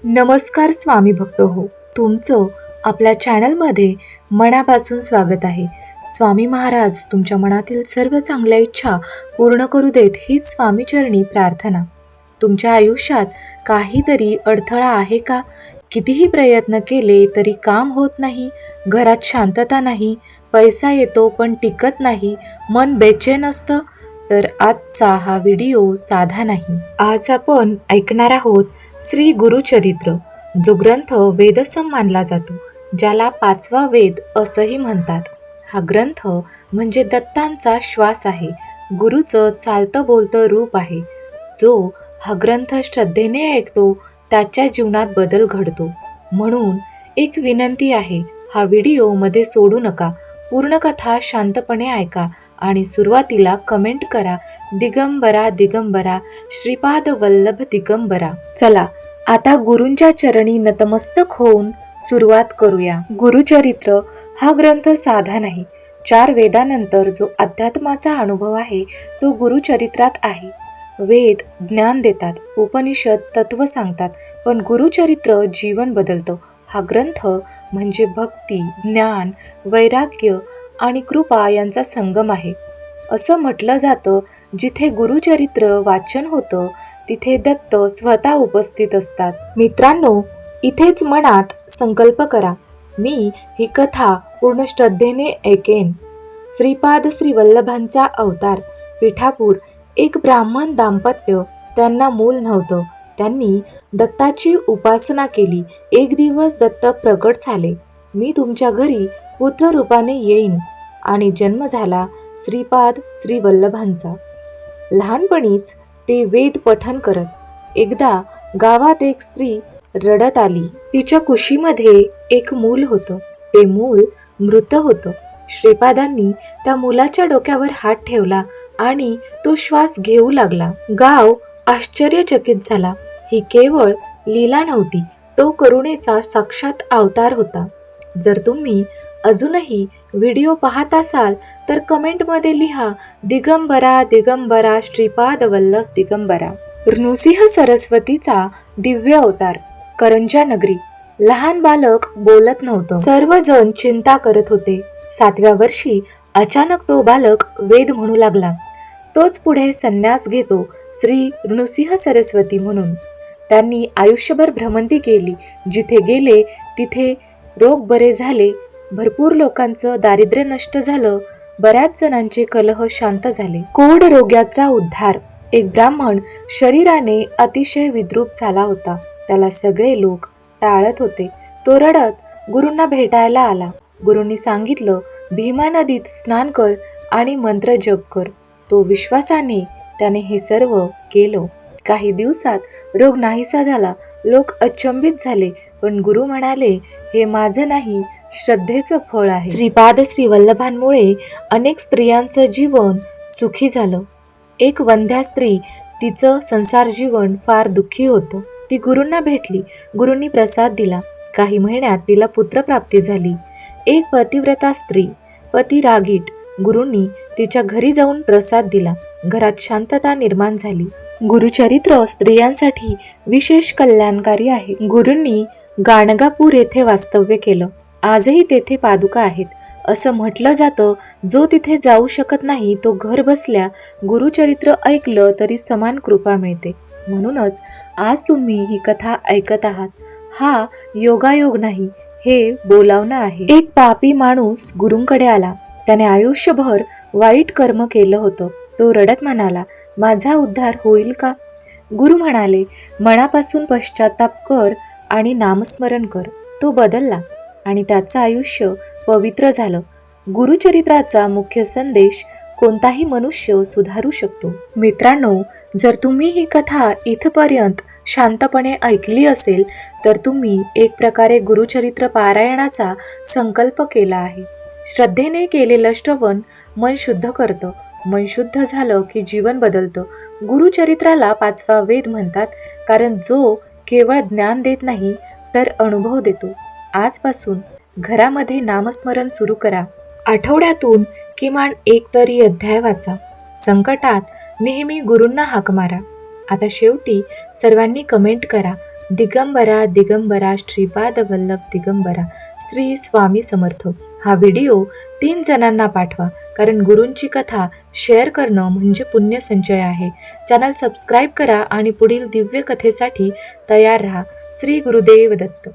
नमस्कार स्वामी भक्त हो, तुमचं आपल्या चॅनलमध्ये मनापासून स्वागत आहे. स्वामी महाराज तुमच्या मनातील सर्व चांगल्या इच्छा पूर्ण करू देत हीच स्वामीचरणी प्रार्थना. तुमच्या आयुष्यात काहीतरी अडथळा आहे का? कितीही प्रयत्न केले तरी काम होत नाही, घरात शांतता नाही, पैसा येतो पण टिकत नाही, मन बेचैन असतं, तर आजचा हा व्हिडिओ साधा नाही. आज आपण ऐकणार आहोत श्री गुरुचरित्र, जो ग्रंथ वेदसम मानला जातो, ज्याला पाचवा वेद असंही म्हणतात. हा ग्रंथ म्हणजे दत्तांचा श्वास आहे, गुरुचं चालतं बोलतं रूप आहे. जो हा ग्रंथ श्रद्धेने ऐकतो त्याच्या जीवनात बदल घडतो. म्हणून एक विनंती आहे, हा व्हिडिओ मध्ये सोडू नका. पूर्ण कथा शांतपणे ऐका आणि सुरुवातीला कमेंट करा, दिगंबरा दिगंबरा श्रीपाद वल्लभ दिगंबरा. चला आता गुरूंच्या चरणी नतमस्तक होऊन सुरुवात करूया. गुरुचरित्र हा ग्रंथ साधा नाही. 4 वेदानंतर जो अध्यात्माचा अनुभव आहे तो गुरुचरित्रात आहे. वेद ज्ञान देतात, उपनिषद तत्व सांगतात, पण गुरुचरित्र जीवन बदलतं. हा ग्रंथ म्हणजे भक्ती, ज्ञान, वैराग्य आणि कृपा यांचा संगम आहे. असं म्हटलं जातं, जिथे गुरुचरित्र वाचन होतं तिथे दत्त स्वतः उपस्थित असतात. मित्रांनो, इथेच मनात संकल्प करा, मी ही कथा पूर्ण श्रद्धेने ऐकेन. श्रीपाद श्री वल्लभांचा अवतार. पिठापूर. एक ब्राह्मण दाम्पत्य, त्यांना मूल नव्हतं. त्यांनी दत्ताची उपासना केली. एक दिवस दत्त प्रकट झाले. मी तुमच्या घरी पुत्र रूपाने येईन. आणि जन्म झाला श्रीपाद श्री वल्लभांचा. लहानपणीच ते वेद पठण करत. एकदा गावात एक स्त्री रडत आली. तिच्या कुशीमध्ये एक मूल होतं. ते मूल मृत होतं. श्रीपादांनी त्या मुलाच्या डोक्यावर हात ठेवला आणि तो श्वास घेऊ लागला. गाव आश्चर्यचकित झाला. ही केवळ लीला नव्हती, तो करुणेचा साक्षात अवतार होता. जर तुम्ही अजूनही व्हिडिओ पाहत असाल तर कमेंटमध्ये लिहा, दिगंबरा दिगंबरा श्रीपाद वल्लभ दिगंबरा. नृसिंह सरस्वतीचा दिव्य अवतार. करंजा नगरी. लहान बालक बोलत नव्हतं. सर्वजण चिंता करत होते. 7व्या वर्षी अचानक तो बालक वेद म्हणू लागला. तोच पुढे संन्यास घेतो, श्री नृसिंह सरस्वती म्हणून. त्यांनी आयुष्यभर भ्रमंती केली. जिथे गेले तिथे रोग बरे झाले. भरपूर लोकांचं दारिद्र्य नष्ट झालं. बऱ्याच जणांचे कलह शांत झाले. कोढ रोग्याचा उद्धार. एक ब्राह्मण शरीराने अतिशय विद्रूप झाला होता. त्याला सगळे लोक टाळत होते. तो रडत गुरूंना भेटायला आला. गुरूंनी सांगितलं, भीमा नदीत स्नान कर आणि मंत्र जप कर. तो विश्वासाने त्याने हे सर्व केलं. काही दिवसात रोग नाहीसा झाला. लोक अचंबित झाले, पण गुरु म्हणाले, हे माझं नाही, श्रद्धेचं फळ आहे. श्रीपाद श्री वल्लभांमुळे अनेक स्त्रियांचं जीवन सुखी झालं. एक वंध्या स्त्री, तिचं संसार जीवन फार दुःखी होतं. ती गुरूंना भेटली. गुरूंनी प्रसाद दिला. काही महिन्यात तिला पुत्रप्राप्ती झाली. एक पतिव्रता स्त्री, पती रागीट. गुरूंनी तिच्या घरी जाऊन प्रसाद दिला. घरात शांतता निर्माण झाली. गुरुचरित्र स्त्रियांसाठी विशेष कल्याणकारी आहे. गुरूंनी गाणगापूर येथे वास्तव्य केलं. आजही तेथे पादुका आहेत. असं म्हटलं जातं, जो तिथे जाऊ शकत नाही तो घर बसल्या गुरुचरित्र ऐकलं तरी समान कृपा मिळते. म्हणूनच आज तुम्ही ही कथा ऐकत आहात. हा योगायोग नाही, हे बोलावणं आहे. एक पापी माणूस गुरूंकडे आला. त्याने आयुष्यभर वाईट कर्म केलं होतं. तो रडत म्हणाला, माझा उद्धार होईल का? गुरु म्हणाले, मनापासून पश्चाताप कर आणि नामस्मरण कर. तो बदलला आणि त्याचं आयुष्य पवित्र झालं. गुरुचरित्राचा मुख्य संदेश, कोणताही मनुष्य सुधारू शकतो. मित्रांनो, जर तुम्ही ही कथा इथपर्यंत शांतपणे ऐकली असेल तर तुम्ही एक प्रकारे गुरुचरित्र पारायणाचा संकल्प केला आहे. श्रद्धेने केलेलं श्रवण मन शुद्ध करतं. मन शुद्ध झालं की जीवन बदलतं. गुरुचरित्राला 5वा वेद म्हणतात, कारण जो केवळ ज्ञान देत नाही तर अनुभव देतो. आजपासून घरामध्ये नामस्मरण सुरू करा. आठवड्यातून किमान एक तरी अध्याय वाचा. संकटात नेहमी गुरूंना हाक मारा. आता शेवटी सर्वांनी कमेंट करा, दिगंबरा दिगंबरा श्रीपाद वल्लभ दिगंबरा श्री स्वामी समर्थ. हा व्हिडिओ 3 जणांना पाठवा, कारण गुरूंची कथा शेअर करणं म्हणजे पुण्यसंचय आहे. चॅनल सबस्क्राईब करा आणि पुढील दिव्य कथेसाठी तयार राहा. श्री गुरुदेव दत्त.